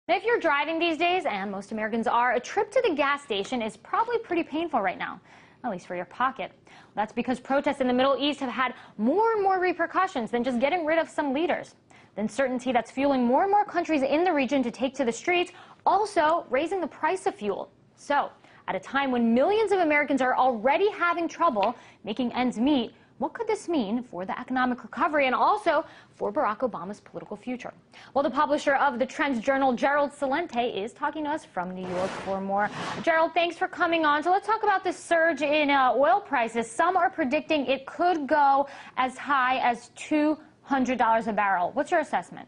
Now, if you're driving these days, and most Americans are, a trip to the gas station is probably pretty painful right now, at least for your pocket. Well, that's because protests in the Middle East have had more and more repercussions than just getting rid of some leaders. The uncertainty that's fueling more and more countries in the region to take to the streets, also raising the price of fuel. So, at a time when millions of Americans are already having trouble making ends meet, what could this mean for the economic recovery and also for Barack Obama's political future? Well, the publisher of the Trends Journal, Gerald Celente, is talking to us from New York for more. Gerald, thanks for coming on. So let's talk about this surge in oil prices. Some are predicting it could go as high as $200 a barrel. What's your assessment?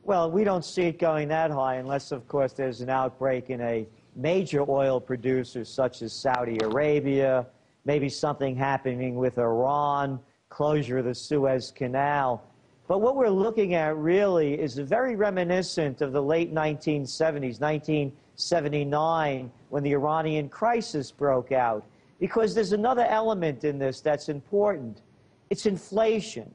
Well, we don't see it going that high unless, of course, there's an outbreak in a major oil producer such as Saudi Arabia, maybe something happening with Iran, closure of the Suez Canal. But what we're looking at really is very reminiscent of the late 1970s, 1979, when the Iranian crisis broke out. Because there's another element in this that's important. It's inflation.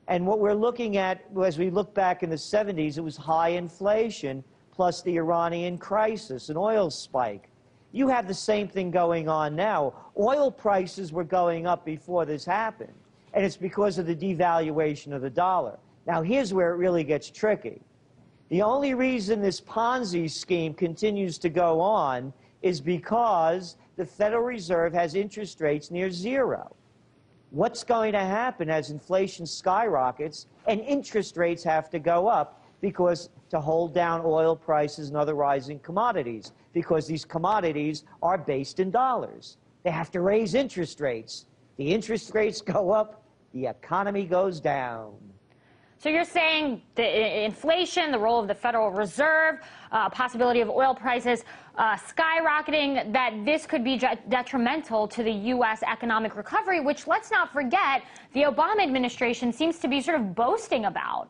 And what we're looking at, as we look back in the 70s, it was high inflation plus the Iranian crisis, an oil spike. You have the same thing going on now. Oil prices were going up before this happened, and it's because of the devaluation of the dollar. Now, here's where it really gets tricky. The only reason this Ponzi scheme continues to go on is because the Federal Reserve has interest rates near zero. What's going to happen as inflation skyrockets and interest rates have to go up because to hold down oil prices and other rising commodities, because these commodities are based in dollars. They have to raise interest rates. The interest rates go up, the economy goes down. So you're saying the inflation, the role of the Federal Reserve, possibility of oil prices skyrocketing, that this could be detrimental to the U.S. economic recovery, which, let's not forget, the Obama administration seems to be sort of boasting about.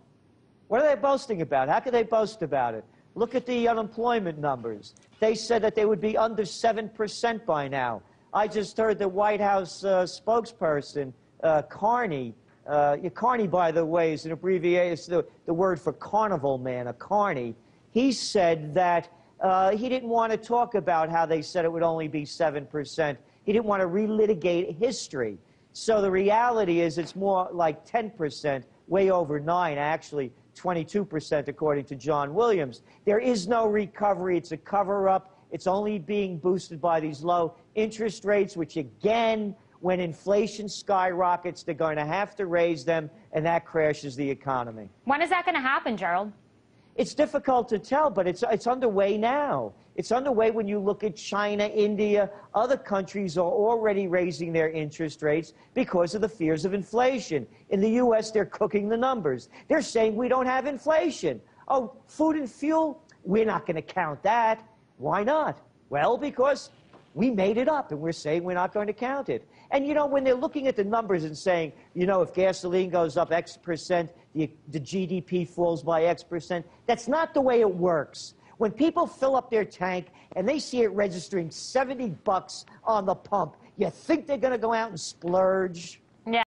What are they boasting about? How could they boast about it? Look at the unemployment numbers. They said that they would be under 7% by now. I just heard the White House spokesperson, Carney. Carney, by the way, is an abbreviation. It's the word for carnival man, a carny. He said that he didn't want to talk about how they said it would only be 7%. He didn't want to relitigate history. So the reality is it's more like 10%, way over 9, actually. 22% according to John Williams. There is no recovery. It's a cover-up. It's only being boosted by these low interest rates, which again, when inflation skyrockets, they're going to have to raise them, and that crashes the economy. When is that going to happen, Gerald? It's difficult to tell, but it's underway now. It's underway when you look at China, India. Other countries are already raising their interest rates because of the fears of inflation. In the U.S., they're cooking the numbers. They're saying we don't have inflation. Oh, food and fuel, we're not going to count that. Why not? Well, because we made it up, and we're saying we're not going to count it. And, you know, when they're looking at the numbers and saying, you know, if gasoline goes up X percent, the GDP falls by X percent, that's not the way it works. When people fill up their tank and they see it registering $70 on the pump, you think they're going to go out and splurge?